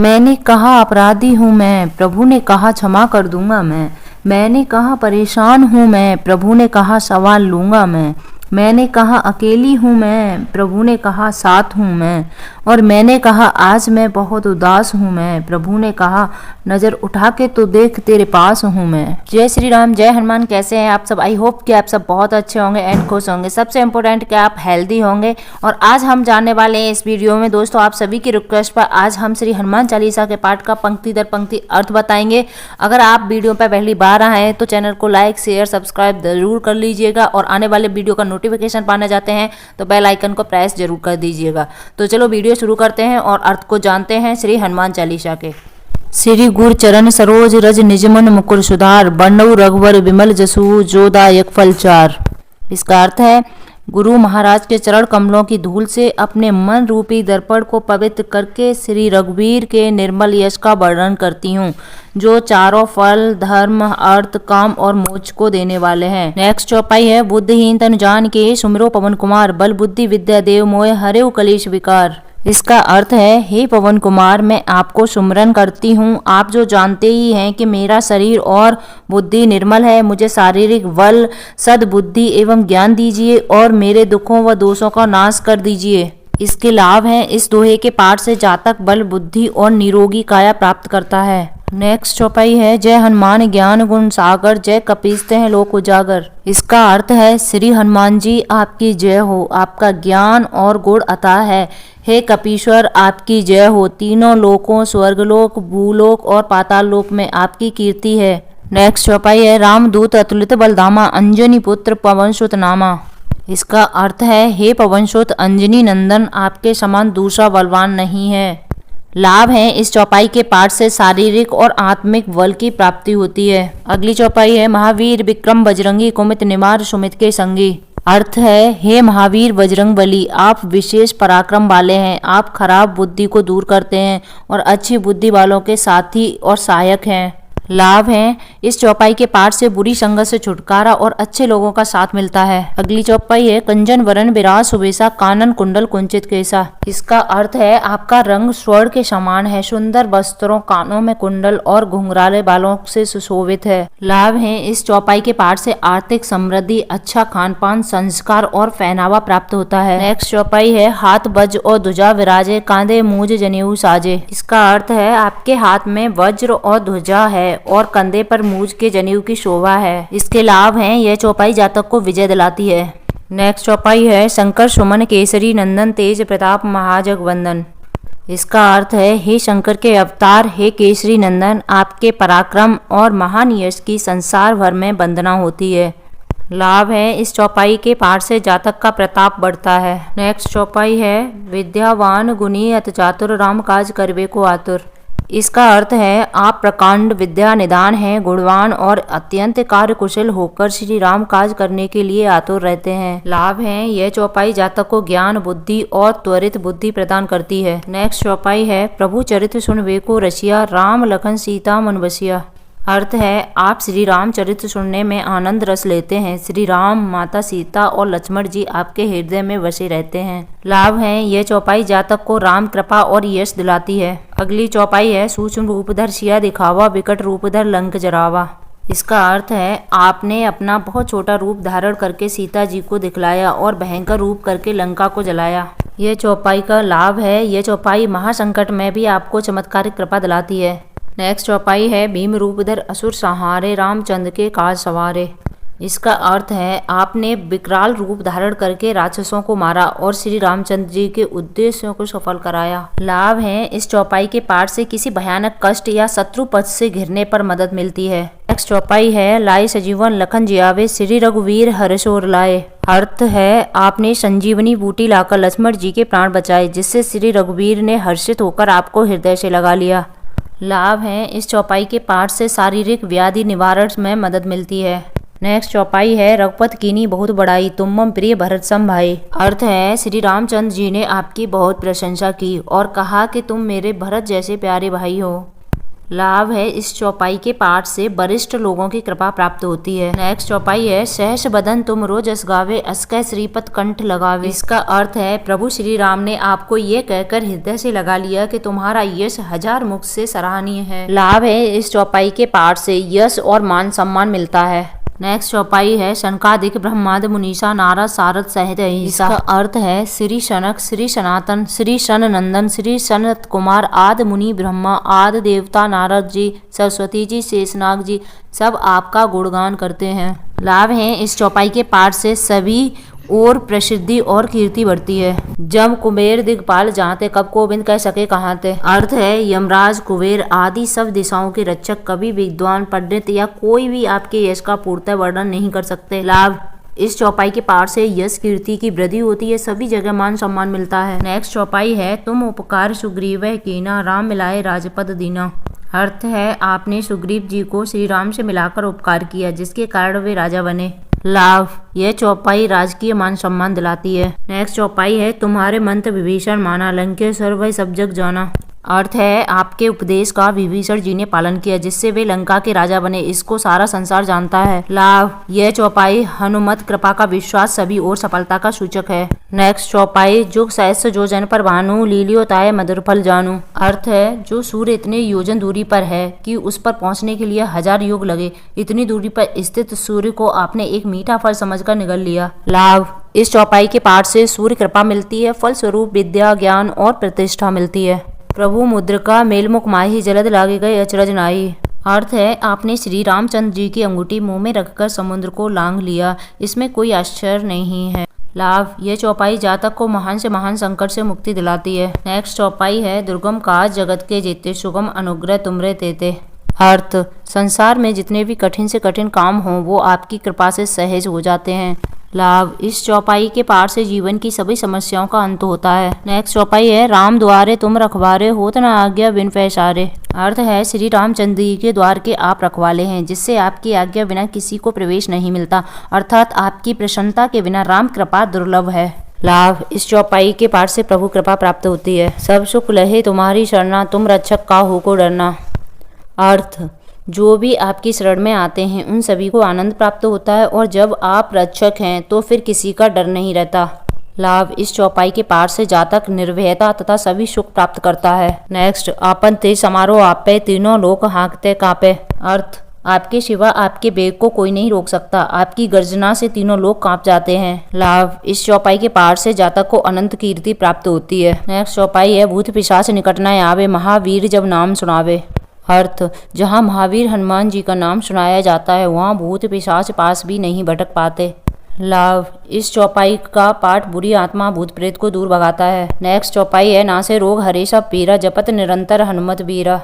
मैंने कहा अपराधी हूँ मैं, प्रभु ने कहा क्षमा कर दूंगा मैं। मैंने कहा परेशान हूँ मैं, प्रभु ने कहा सवाल लूंगा मैं। मैंने कहा अकेली हूँ मैं, प्रभु ने कहा साथ हूँ मैं। और मैंने कहा आज मैं बहुत उदास हूँ मैं, प्रभु ने कहा नजर उठा के तो देख तेरे पास हूँ मैं। जय श्री राम, जय हनुमान। कैसे हैं आप सब? आई होप कि आप सब बहुत अच्छे होंगे एंड खुश होंगे। सबसे इम्पोर्टेंट कि आप हेल्दी होंगे। और आज हम जानने वाले हैं इस वीडियो में दोस्तों, आप सभी की रिक्वेस्ट पर आज हम श्री हनुमान चालीसा के पाठ का पंक्ति दर पंक्ति अर्थ बताएंगे। अगर आप वीडियो पर पहली बार आए हैं तो चैनल को लाइक शेयर सब्सक्राइब जरूर कर लीजिएगा और आने वाले वीडियो का नोटिफिकेशन पाना चाहते हैं तो बेल आइकन को प्रेस जरूर कर दीजिएगा। तो चलो वीडियो शुरू करते हैं और अर्थ को जानते हैं श्री हनुमान चालीसा के। श्री गुर चरण सरोज रज निजमन मुकुर सुधार, बरनऊ रघुवर विमल जसु जो दायक फल चार। इसका अर्थ है गुरु महाराज के चरण कमलों की धूल से अपने मन रूपी दर्पण को पवित्र करके श्री रघुवीर के निर्मल यश का वर्णन करती हूँ, जो चारों फल धर्म अर्थ काम और मोक्ष को देने वाले हैं। नेक्स्ट चौपाई है बुद्धिहीन तन जान के सुमिरो पवन कुमार, बल बुद्धि विद्या देव मोय हरेउ कलेश विकार। इसका अर्थ है हे पवन कुमार, मैं आपको सुमरन करती हूँ। आप जो जानते ही हैं कि मेरा शरीर और बुद्धि निर्मल है, मुझे शारीरिक बल सद्बुद्धि एवं ज्ञान दीजिए और मेरे दुखों व दोषों का नाश कर दीजिए। इसके लाभ हैं इस दोहे के पाठ से जातक बल बुद्धि और निरोगी काया प्राप्त करता है। नेक्स्ट चौपाई है जय हनुमान ज्ञान गुण सागर, जय कपीसते हैं लोक उजागर। इसका अर्थ है श्री हनुमान जी आपकी जय हो, आपका ज्ञान और गुण अता है। हे कपीश्वर आपकी जय हो, तीनों लोकों स्वर्गलोक भूलोक और पाताल लोक में आपकी कीर्ति है। नेक्स्ट चौपाई है रामदूत अतुलित बलधामा, अंजनी पुत्र पवनसुत नामा। इसका अर्थ है हे पवनसुत अंजनी नंदन, आपके समान दूसरा बलवान नहीं है। लाभ है इस चौपाई के पाठ से शारीरिक और आत्मिक बल की प्राप्ति होती है। अगली चौपाई है महावीर विक्रम बजरंगी, कुमित निमार सुमित के संगी। अर्थ है हे महावीर बजरंग बली, आप विशेष पराक्रम वाले हैं। आप खराब बुद्धि को दूर करते हैं और अच्छी बुद्धि वालों के साथी और सहायक हैं। लाभ है इस चौपाई के पाठ से बुरी संगत से छुटकारा और अच्छे लोगों का साथ मिलता है। अगली चौपाई है कंचन वरण विराज सुबेसा, कानन कुंडल कुंचित केसा। इसका अर्थ है आपका रंग स्वर्ण के समान है, सुंदर वस्त्रों कानों में कुंडल और घुंघराले बालों से सुशोभित है। लाभ है इस चौपाई के पाठ से आर्थिक समृद्धि अच्छा खान पान संस्कार और पहनावा प्राप्त होता है। नेक्स्ट चौपाई है हाथ वज्र और ध्वजा विराजे, कांधे मूज जनेऊ साजे। इसका अर्थ है आपके हाथ में वज्र और ध्वजा है और कंधे पर मूज के जनेऊ की शोभा है। इसके लाभ हैं यह चौपाई जातक को विजय दिलाती है। नेक्स्ट चौपाई है शंकर सुमन केसरी नंदन, तेज प्रताप महाजगवंदन। इसका अर्थ है हे शंकर के अवतार, हे केसरी नंदन, आपके पराक्रम और महान यश की संसार भर में वंदना होती है। लाभ है इस चौपाई के पाठ से जातक का प्रताप बढ़ता है। नेक्स्ट चौपाई है विद्यावान गुणी अति चातुर, राम काज करवे को आतुर। इसका अर्थ है आप प्रकांड विद्या निदान हैं, गुणवान और अत्यंत कार्य कुशल होकर श्री राम काज करने के लिए आतुर रहते हैं। लाभ है यह चौपाई जातक को ज्ञान बुद्धि और त्वरित बुद्धि प्रदान करती है। नेक्स्ट चौपाई है प्रभु चरित्र सुन वे को रसिया, राम लखन सीता मन बसिया। अर्थ है आप श्री राम चरित्र सुनने में आनंद रस लेते हैं। श्री राम माता सीता और लक्ष्मण जी आपके हृदय में बसे रहते हैं। लाभ है यह चौपाई जातक को राम कृपा और यश दिलाती है। अगली चौपाई है सूक्ष्म रूपधर सिया दिखावा, विकट रूपधर लंक जरावा। इसका अर्थ है आपने अपना बहुत छोटा रूप धारण करके सीता जी को दिखलाया और भयंकर रूप करके लंका को जलाया। यह चौपाई का लाभ है यह चौपाई महासंकट में भी आपको चमत्कारिक कृपा दिलाती है। नेक्स्ट चौपाई है भीम रूपधर असुर संहारे, रामचंद्र के काज सवारे। इसका अर्थ है आपने विकराल रूप धारण करके राक्षसों को मारा और श्री रामचंद्र जी के उद्देश्यों को सफल कराया। लाभ है इस चौपाई के पाठ से किसी भयानक कष्ट या शत्रु पक्ष से घिरने पर मदद मिलती है। नेक्स्ट चौपाई है लाए सजीवन लखन जियावे, श्री रघुवीर हर्षोर लाए। अर्थ है आपने संजीवनी बूटी लाकर लक्ष्मण जी के प्राण बचाए, जिससे श्री रघुवीर ने हर्षित होकर आपको हृदय से लगा लिया। लाभ है इस चौपाई के पाठ से शारीरिक व्याधि निवारण में मदद मिलती है। नेक्स्ट चौपाई है रघुपत कीनी बहुत बड़ाई, तुम मम प्रिय भरत सम भाई। अर्थ है श्री रामचंद्र जी ने आपकी बहुत प्रशंसा की और कहा कि तुम मेरे भरत जैसे प्यारे भाई हो। लाभ है इस चौपाई के पाठ से वरिष्ठ लोगों की कृपा प्राप्त होती है। नेक्स्ट चौपाई है सहस बदन तुम रोज अस गावे अस्कै श्रीपद कंठ लगावे। इसका अर्थ है प्रभु श्री राम ने आपको ये कहकर हृदय से लगा लिया कि तुम्हारा यश 1000 मुख से सराहनीय है। लाभ है इस चौपाई के पाठ से यश और मान सम्मान मिलता है। नेक्स्ट चौपाई है शनकादिक ब्रह्माद मुनीषा नारद सारद सहित। इसका अर्थ है श्री शनक, श्री सनातन, श्री शन नंदन, श्री सनत कुमार आदि मुनि ब्रह्मा आदि देवता, नारद जी, सरस्वती जी, शेषनाग जी सब आपका गुणगान करते हैं। लाभ है इस चौपाई के पाठ से सभी और प्रसिद्धि और कीर्ति बढ़ती है। जब कुबेर दिग्पाल जानते कब गोविंद कह सके कहाँ थे। अर्थ है यमराज कुबेर आदि सब दिशाओं के रक्षक कभी विद्वान पंडित या कोई भी आपके यश का पूर्णतः वर्णन नहीं कर सकते। लाभ इस चौपाई के पाठ से यश कीर्ति की वृद्धि होती है, सभी जगह मान सम्मान मिलता है। नेक्स्ट चौपाई है तुम उपकार सुग्रीव कीना राम मिलाए राजपद दीना। अर्थ है आपने सुग्रीव जी को श्री राम से मिलाकर उपकार किया जिसके कारण वे राजा बने। लाभ यह चौपाई राजकीय मान सम्मान दिलाती है। नेक्स्ट चौपाई है तुम्हारे मंत्र विभीषण माना लंकेश्वर वह सब जग जाना। अर्थ है आपके उपदेश का विभीषण जी ने पालन किया जिससे वे लंका के राजा बने, इसको सारा संसार जानता है। लाभ यह चौपाई हनुमत कृपा का विश्वास सभी और सफलता का सूचक है। नेक्स्ट चौपाई जुग सहस्त्र जो जन पर भानु लीलियोताय मधुर फल जानू। अर्थ है जो सूर्य इतने योजन दूरी पर है कि उस पर पहुंचने के लिए 1000 युग लगे, इतनी दूरी पर स्थित सूर्य को आपने एक मीठा फल समझकर निगल लिया। लाभ इस चौपाई के पाठ से सूर्य कृपा मिलती है, फलस्वरूप विद्या ज्ञान और प्रतिष्ठा मिलती है। प्रभु मुद्रिका मेलमुख माही जलद लागे गए अचरज नाई। अर्थ है आपने श्री रामचंद्र जी की अंगूठी मुंह में रखकर समुद्र को लांघ लिया, इसमें कोई आश्चर्य नहीं है। लाभ यह चौपाई जातक को महान से महान संकट से मुक्ति दिलाती है। नेक्स्ट चौपाई है दुर्गम काज जगत के जेते सुगम अनुग्रह तुमरे तेते। अर्थ संसार में जितने भी कठिन से कठिन काम हों वो आपकी कृपा से सहज हो जाते हैं। लाभ इस चौपाई के पाठ से जीवन की सभी समस्याओं का अंत होता है। नेक्स्ट चौपाई है राम द्वारे तुम रखवारे होत न आज्ञा बिन पैसारे। अर्थ है श्री रामचंद्र जी के द्वार के आप रखवाले हैं जिससे आपकी आज्ञा बिना किसी को प्रवेश नहीं मिलता, अर्थात आपकी प्रसन्नता के बिना राम कृपा दुर्लभ है। लाभ इस चौपाई के पाठ से प्रभु कृपा प्राप्त होती है। सब सुख लहे तुम्हारी शरणा तुम रक्षक का हो को डरना। अर्थ जो भी आपकी शरण में आते हैं उन सभी को आनंद प्राप्त होता है और जब आप रक्षक हैं तो फिर किसी का डर नहीं रहता। लाभ इस चौपाई के पाठ से जातक निर्भयता तथा सभी सुख प्राप्त करता है। नेक्स्ट आपन ते समारोह आपे तीनों लोग हाँकते कांपे। अर्थ आपके सिवा आपके वेग को कोई नहीं रोक सकता, आपकी गर्जना से तीनों लोग कांप जाते हैं। लाभ इस चौपाई के पाठ से जातक को अनंत कीर्ति प्राप्त होती है। नेक्स्ट चौपाई है भूत पिशाच निकट न आवे महावीर जब नाम सुनावे। अर्थ जहाँ महावीर हनुमान जी का नाम सुनाया जाता है वहाँ भूत पिशाच पास भी नहीं भटक पाते। लाभ इस चौपाई का पाठ बुरी आत्मा भूत प्रेत को दूर भगाता है। नेक्स्ट चौपाई है नासे रोग हरे सब पीरा जपत निरंतर हनुमत वीरा।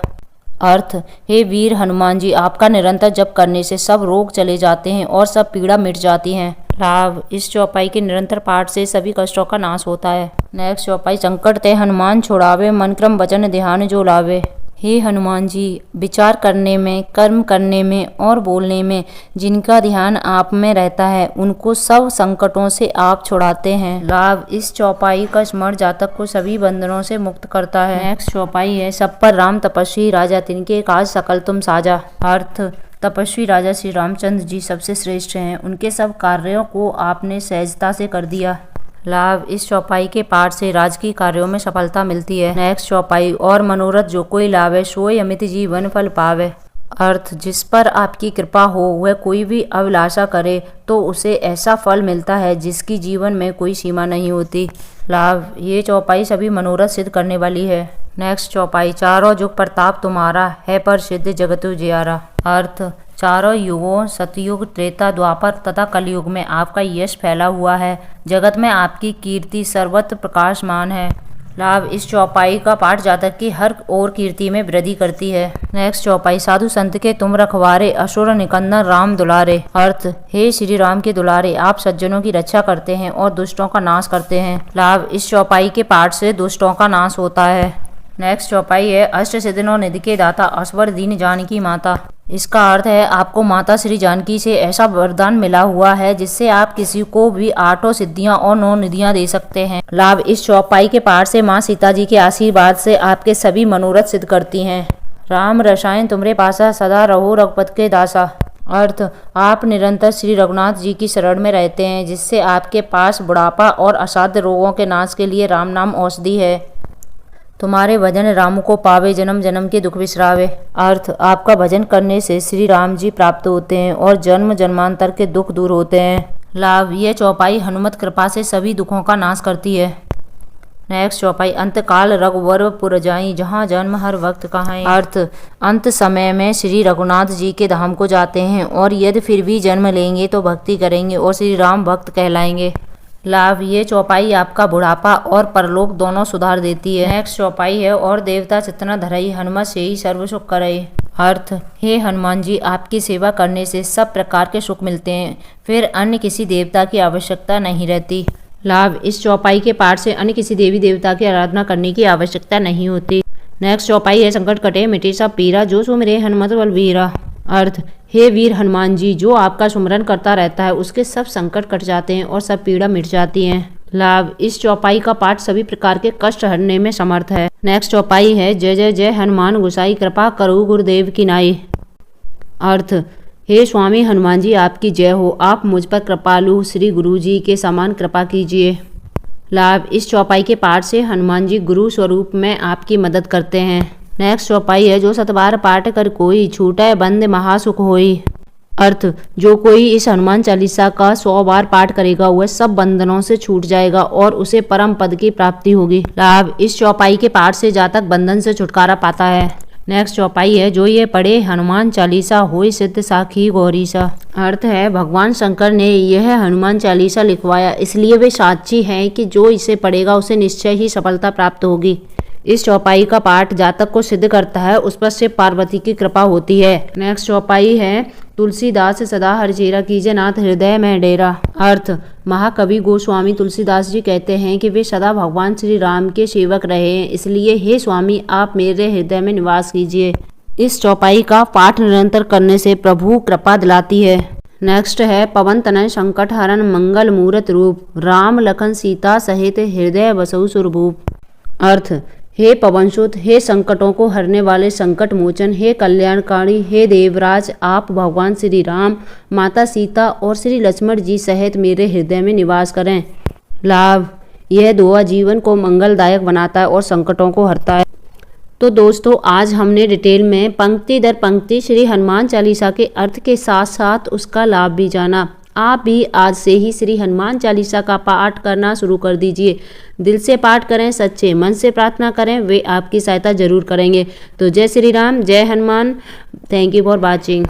अर्थ हे वीर हनुमान जी आपका निरंतर जप करने से सब रोग चले जाते हैं और सब पीड़ा मिट जाती है। लाभ इस चौपाई के निरंतर पाठ से सभी कष्टों का नाश होता है। नेक्स्ट चौपाई संकट ते हनुमान छोड़ावे मन क्रम वचन ध्यान जो लावे। हे हनुमान जी विचार करने में कर्म करने में और बोलने में जिनका ध्यान आप में रहता है उनको सब संकटों से आप छुड़ाते हैं। लाभ इस चौपाई का स्मरण जातक को सभी बंधनों से मुक्त करता है। नेक्स्ट चौपाई है सब पर राम तपस्वी राजा तिनके काज सकल तुम साजा। अर्थ तपस्वी राजा श्री रामचंद्र जी सबसे श्रेष्ठ हैं, उनके सब कार्यों को आपने सहजता से कर दिया। लाभ इस चौपाई के पाठ से राजकीय कार्यों में सफलता मिलती है। नेक्स्ट चौपाई और मनोरथ जो कोई लावे सोई अमित जीवन फल पावे। अर्थ जिस पर आपकी कृपा हो वह कोई भी अभिलाषा करे तो उसे ऐसा फल मिलता है जिसकी जीवन में कोई सीमा नहीं होती। लाभ ये चौपाई सभी मनोरथ सिद्ध करने वाली है। नेक्स्ट चौपाई चारों युग प्रताप तुम्हारा है पर सिद्ध जगत उजियारा। अर्थ चारों युगों सतयुग त्रेता द्वापर तथा कलयुग में आपका यश फैला हुआ है, जगत में आपकी कीर्ति सर्वत्र प्रकाशमान है। लाभ इस चौपाई का पाठ जातक की हर और कीर्ति में वृद्धि करती है। नेक्स्ट चौपाई साधु संत के तुम रखवारे असुर निकंदन राम दुलारे। अर्थ हे श्री राम के दुलारे आप सज्जनों की रक्षा करते हैं और दुष्टों का नाश करते हैं। लाभ इस चौपाई के पाठ से दुष्टों का नाश होता है। नेक्स्ट चौपाई है अष्ट सिद्धियों निधि के दाता असवर दीन जानकी माता। इसका अर्थ है आपको माता श्री जानकी से ऐसा वरदान मिला हुआ है जिससे आप किसी को भी 8 सिद्धियां और 9 निधियां दे सकते हैं। लाभ इस चौपाई के पाठ से माँ सीता जी के आशीर्वाद से आपके सभी मनोरथ सिद्ध करती हैं। राम रसायन तुमरे पासा, सदा रहो रघुपत के दासा। अर्थ, आप निरंतर श्री रघुनाथ जी की शरण में रहते हैं, जिससे आपके पास बुढ़ापा और असाध्य रोगों के नाश के लिए राम नाम औषधि है। तुम्हारे भजन राम को पावे, जन्म जन्म के दुख बिसरावे। अर्थ, आपका भजन करने से श्री राम जी प्राप्त होते हैं और जन्म जन्मांतर के दुख दूर होते हैं। लाभ, यह चौपाई हनुमत कृपा से सभी दुखों का नाश करती है। नेक्स्ट चौपाई, अंत काल रघुवर पुर जाई, जहाँ जन्म हर वक्त कहाई। अर्थ, अंत समय में श्री रघुनाथ जी के धाम को जाते हैं और यदि फिर भी जन्म लेंगे तो भक्ति करेंगे और श्री राम भक्त कहलाएंगे। लाभ, ये चौपाई आपका बुढ़ापा और परलोक दोनों सुधार देती है। नेक्स्ट चौपाई है, और देवता चितना धरई, हनुमत से ही सर्व सुख करई। अर्थ, हे हनुमान जी, आपकी सेवा करने से सब प्रकार के सुख मिलते हैं, फिर अन्य किसी देवता की आवश्यकता नहीं रहती। लाभ, इस चौपाई के पाठ से अन्य किसी देवी देवता की आराधना करने की आवश्यकता नहीं होती। नेक्स्ट चौपाई है, संकट कटे मिटे सब पीरा, जो सुमिरे हनुमत बलवीरा। अर्थ, हे वीर हनुमान जी, जो आपका सुमरन करता रहता है उसके सब संकट कट जाते हैं और सब पीड़ा मिट जाती है। लाभ, इस चौपाई का पाठ सभी प्रकार के कष्ट हरने में समर्थ है। नेक्स्ट चौपाई है, जय जय जय हनुमान गोसाई, कृपा करो गुरुदेव की नाई। अर्थ, हे स्वामी हनुमान जी, आपकी जय हो, आप मुझ पर कृपालु श्री गुरु जी के समान कृपा कीजिए। लाभ, इस चौपाई के पाठ से हनुमान जी गुरु स्वरूप में आपकी मदद करते हैं। नेक्स्ट चौपाई है, जो सतबार पाठ कर कोई, छूटे बंद महासुख होई। अर्थ, जो कोई इस हनुमान चालीसा का 100 बार पाठ करेगा वह सब बंधनों से छूट जाएगा और उसे परम पद की प्राप्ति होगी। लाभ, इस चौपाई के पाठ से जातक बंधन से छुटकारा पाता है। नेक्स्ट चौपाई है, जो ये पढ़े हनुमान चालीसा होई सिद्ध साखी गौरीसा। अर्थ है, भगवान शंकर ने यह हनुमान चालीसा लिखवाया, इसलिए वे साक्षी हैं कि जो इसे पढ़ेगा उसे निश्चय ही सफलता प्राप्त होगी। इस चौपाई का पाठ जातक को सिद्ध करता है, उस पर शिव पार्वती की कृपा होती है। नेक्स्ट चौपाई है, तुलसीदास सदा हर चेरा, कीजे नाथ हृदय में डेरा। अर्थ, महाकवि गोस्वामी तुलसीदास जी कहते हैं कि वे सदा भगवान श्री राम के सेवक रहे हैं, इसलिए हे स्वामी आप मेरे हृदय में निवास कीजिए। इस चौपाई का पाठ निरंतर करने से प्रभु कृपा दिलाती है। नेक्स्ट है, पवन तनय संकट हरण, मंगल मूरत रूप, राम लखन सीता सहित हृदय बसहु सुरभूप। अर्थ, हे पवनसुत, हे संकटों को हरने वाले संकट मोचन, हे कल्याणकारी, हे देवराज, आप भगवान श्री राम, माता सीता और श्री लक्ष्मण जी सहित मेरे हृदय में निवास करें। लाभ, यह दुआ जीवन को मंगलदायक बनाता है और संकटों को हरता है। तो दोस्तों, आज हमने डिटेल में पंक्ति दर पंक्ति श्री हनुमान चालीसा के अर्थ के साथ साथ उसका लाभ भी जाना। आप भी आज से ही श्री हनुमान चालीसा का पाठ करना शुरू कर दीजिए। दिल से पाठ करें, सच्चे मन से प्रार्थना करें, वे आपकी सहायता जरूर करेंगे। तो जय श्री राम, जय Hanuman. Thank you for watching.